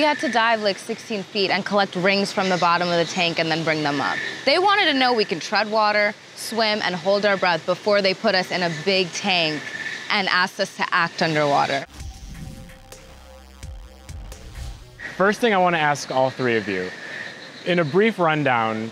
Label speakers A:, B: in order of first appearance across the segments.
A: had to dive like 16 feet and collect rings from the bottom of the tank and then bring them up. They wanted to know we can tread water, swim, and hold our breath before they put us in a big tank and asked us to act underwater.
B: First thing I want to ask all three of you, in a brief rundown,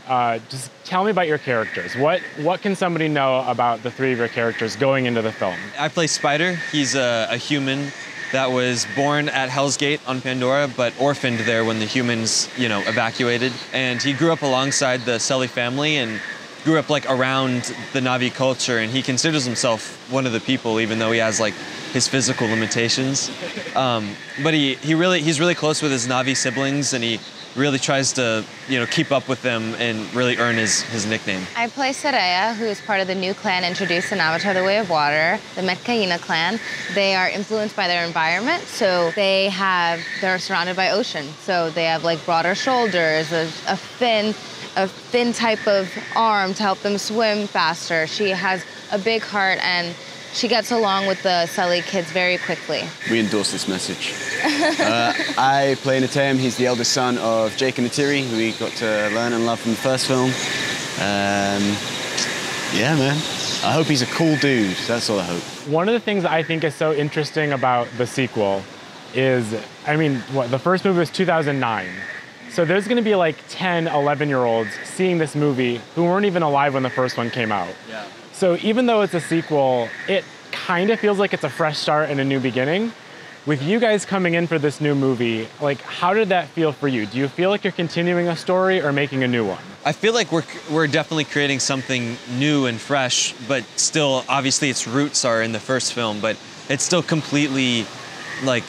B: just tell me about your characters. What can somebody know about the three of your characters going into the film?
C: I play Spider. He's a human that was born at Hell's Gate on Pandora, but orphaned there when the humans, evacuated. And he grew up alongside the Sully family and grew up like around the Na'vi culture, and he considers himself one of the people, even though he has like his physical limitations. But he's really close with his Na'vi siblings, and he really tries to, keep up with them and really earn his nickname.
A: I play Saraya, who is part of the new clan introduced in Avatar: The Way of Water, the Metkayina clan. They are influenced by their environment, so they're surrounded by ocean. So they have like broader shoulders, a thin type of arm to help them swim faster. She has a big heart, and she gets along with the Sully kids very quickly.
D: We endorse this message. I play Nateum. He's the eldest son of Jake and Neytiri, who we got to learn and love from the first film. Yeah, man. I hope he's a cool dude. That's all I hope.
B: One of the things I think is so interesting about the sequel is, the first movie was 2009. So there's going to be like 10, 11-year-olds seeing this movie who weren't even alive when the first one came out.
C: Yeah.
B: So even though it's a sequel, it kind of feels like it's a fresh start and a new beginning. With you guys coming in for this new movie, like, how did that feel for you? Do you feel like you're continuing a story or making a new one?
C: I feel like we're definitely creating something new and fresh, but still, obviously, its roots are in the first film, but it's still completely like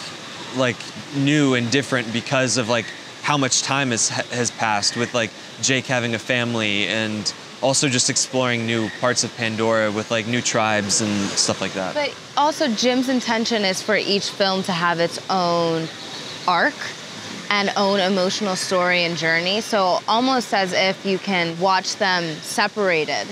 C: new and different because of like how much time has passed with like Jake having a family, and also just exploring new parts of Pandora with like new tribes and stuff like that.
A: But also Jim's intention is for each film to have its own arc and own emotional story and journey. So almost as if you can watch them separated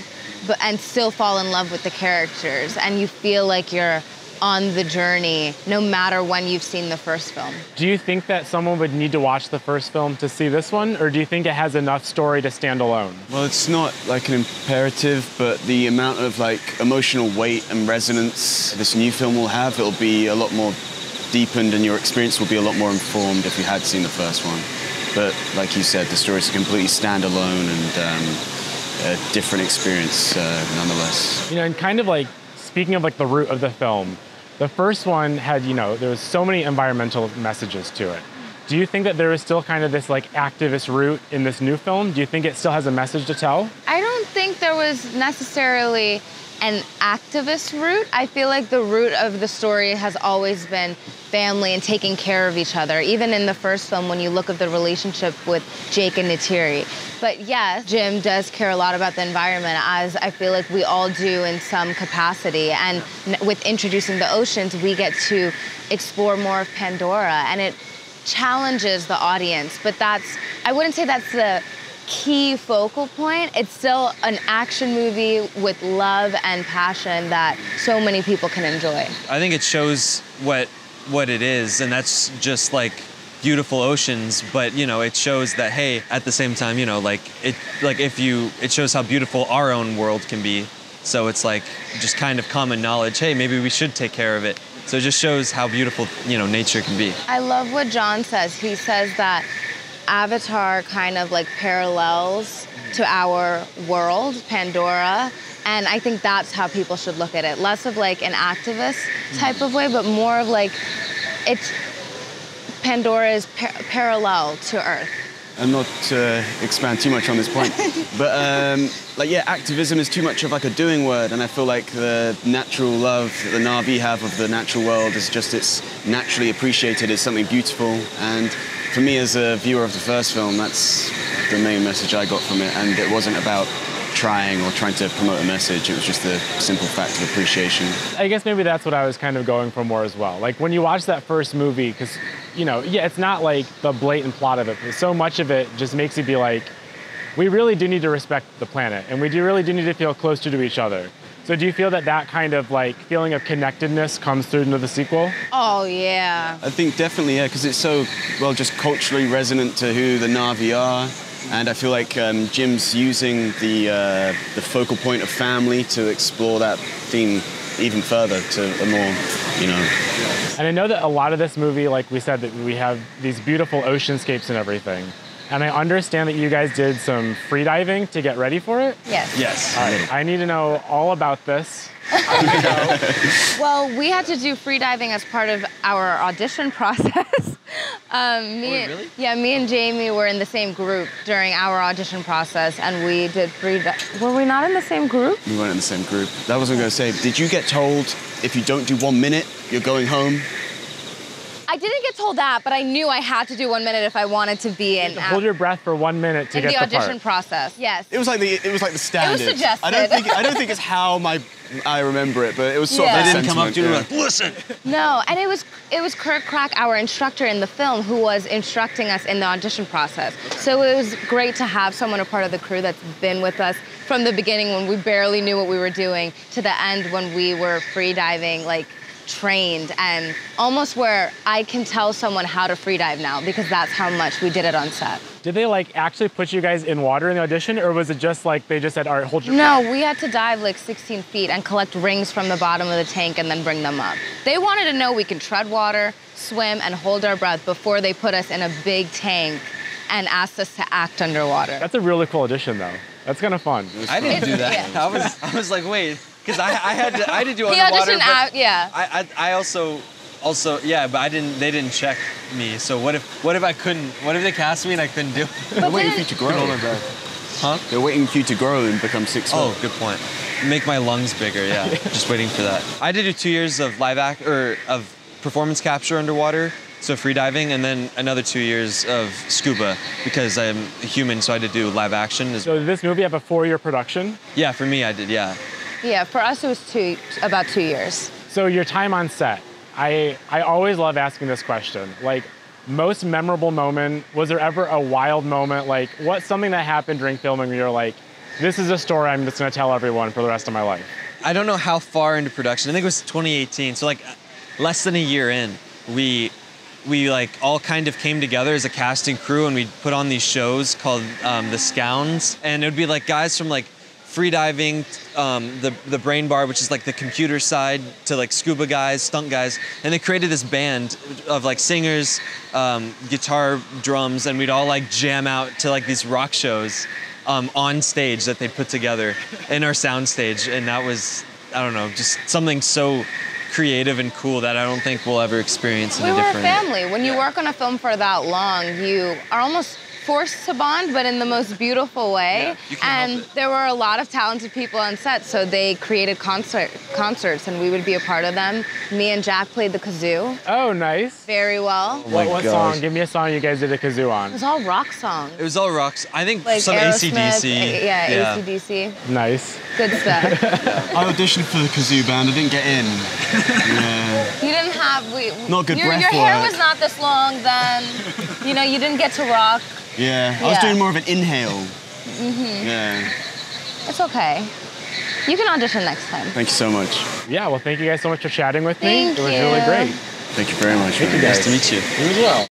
A: and still fall in love with the characters, and you feel like you're on the journey no matter when you've seen the first film.
B: Do you think that someone would need to watch the first film to see this one, or do you think it has enough story to stand alone?
D: Well, it's not like an imperative, but the amount of like emotional weight and resonance this new film will have, it'll be a lot more deepened, and your experience will be a lot more informed if you had seen the first one. But like you said, the story's a completely standalone and a different experience nonetheless.
B: And kind of like, speaking of like the root of the film, the first one had, there was so many environmental messages to it. Do you think that there is still kind of this like activist root in this new film? Do you think it still has a message to tell?
A: I don't think there was necessarily an activist root. I feel like the root of the story has always been family and taking care of each other, even in the first film when you look at the relationship with Jake and Neytiri. But yes, Jim does care a lot about the environment, as I feel like we all do in some capacity. And with introducing the oceans, we get to explore more of Pandora, and it challenges the audience. But I wouldn't say that's the key focal point. It's still an action movie with love and passion that so many people can enjoy.
C: I think it shows what it is, and that's just like beautiful oceans, but it shows that, hey, at the same time, it shows how beautiful our own world can be. So it's like just kind of common knowledge, hey, maybe we should take care of it. So it just shows how beautiful, nature can be.
A: I love what John says. He says that Avatar kind of like parallels to our world, Pandora, and I think that's how people should look at it. Less of like an activist type of way, but more of like Pandora is parallel to Earth.
D: And not to expand too much on this point, but activism is too much of like a doing word, and I feel like the natural love that the Na'vi have of the natural world is just, it's naturally appreciated as something beautiful. And for me as a viewer of the first film, that's the main message I got from it, and it wasn't about trying to promote a message, it was just the simple fact of appreciation.
B: I guess maybe that's what I was kind of going for more as well. Like when you watch that first movie, because, it's not like the blatant plot of it, but so much of it just makes you be like, we really do need to respect the planet, and we really do need to feel closer to each other. So do you feel that that kind of like feeling of connectedness comes through into the sequel?
A: Oh, yeah.
D: I think definitely, yeah, because it's so, well, just culturally resonant to who the Na'vi are. And I feel like Jim's using the focal point of family to explore that theme even further to a more, you know.
B: And I know that a lot of this movie, like we said, that we have these beautiful oceanscapes and everything. And I understand that you guys did some free diving to get ready for it.
A: Yes.
C: Yes.
B: All right, I need to know all about this.
A: Well, we had to do free diving as part of our audition process.
C: Really?
A: Yeah, me and Jamie were in the same group during our audition process, and we did free diving. Were we not in the same group?
D: We weren't in the same group. That was what I was going to say. Did you get told if you don't do 1 minute, you're going home?
A: I didn't get told that, but I knew I had to do 1 minute if I wanted to be in.
B: Hold your breath for 1 minute to
A: in
B: get
A: the
B: the
A: audition
B: part.
A: process. Yes.
D: It was like the standard.
A: suggested.
D: I don't think it's how I remember it, but it was sort of
A: Yeah.
D: the
C: They didn't come up to you and
D: sentiment,
C: be like, listen.
A: No, and it was Kurt Crack, our instructor in the film, who was instructing us in the audition process. So it was great to have someone a part of the crew that's been with us from the beginning when we barely knew what we were doing to the end when we were free diving, like trained, and almost where I can tell someone how to free dive now because that's how much we did it on set.
B: Did they like actually put you guys in water in the audition, or was it just like they just said, all right, hold your breath?
A: No, we had to dive like 16 feet and collect rings from the bottom of the tank and then bring them up. They wanted to know we can tread water, swim, and hold our breath before they put us in a big tank and asked us to act underwater.
B: That's a really cool audition, though. That's kind of fun.
C: I didn't do that.
A: Yeah.
C: I was like, wait, because I had to do
A: He
C: underwater.
A: auditioned
C: but
A: out, yeah.
C: I also yeah, but they didn't check me. So what if I couldn't? What if they cast me and I couldn't do it?
D: They're waiting for you to grow.
C: Huh?
D: They're waiting for you to grow and become 6 foot.
C: Oh, good point. Make my lungs bigger. Yeah, just waiting for that. I did do 2 years of of performance capture underwater, so free diving, and then another 2 years of scuba because I'm a human, so I had to do live action.
B: So did this movie have a 4-year production?
C: Yeah, for me, I did. Yeah.
A: Yeah, for us it was about 2 years.
B: So your time on set, I always love asking this question. Like, most memorable moment, was there ever a wild moment? Like, what's something that happened during filming where you're like, this is a story I'm just gonna tell everyone for the rest of my life?
C: I don't know how far into production. I think it was 2018. So like less than a year in, we like all kind of came together as a casting crew and we put on these shows called the Scowns. And it would be like guys from like free diving, the brain bar, which is like the computer side, to like scuba guys, stunt guys, and they created this band of like singers, guitar, drums, and we'd all like jam out to like these rock shows on stage that they put together in our sound stage, and that was, I don't know, just something so creative and cool that I don't think we'll ever experience in
A: We
C: a
A: were a
C: different.
A: family. When you work on a film for that long, you are almost forced to bond, but in the most beautiful way.
C: Yeah, you can't help
A: And there were a lot of talented people on set, so they created concerts, and we would be a part of them. Me and Jack played the kazoo
B: Oh, nice.
A: very well.
B: What
D: gosh.
B: song? Give me a song you guys did a kazoo
A: It
B: on.
A: was all rock songs.
C: It was all rocks. I think
A: Like
C: some
A: Aerosmith,
C: AC/DC.
A: yeah, AC/DC.
B: Nice.
A: Good stuff.
D: I auditioned for the kazoo band. I didn't get in. Yeah.
A: You didn't have
D: Not good
A: your
D: breath
A: hair
D: work.
A: was not this long then. You know, you didn't get to rock.
D: Yeah. I was
A: Yeah.
D: doing more of an inhale. Yeah.
A: It's okay. You can audition next time.
D: Thank you so much.
B: Yeah, well, thank you guys so much for chatting with me.
A: Thank
B: It was really
A: you.
B: great.
D: Thank you very much.
B: Thank you
D: man.
B: guys.
C: Nice to meet you.
B: You as well.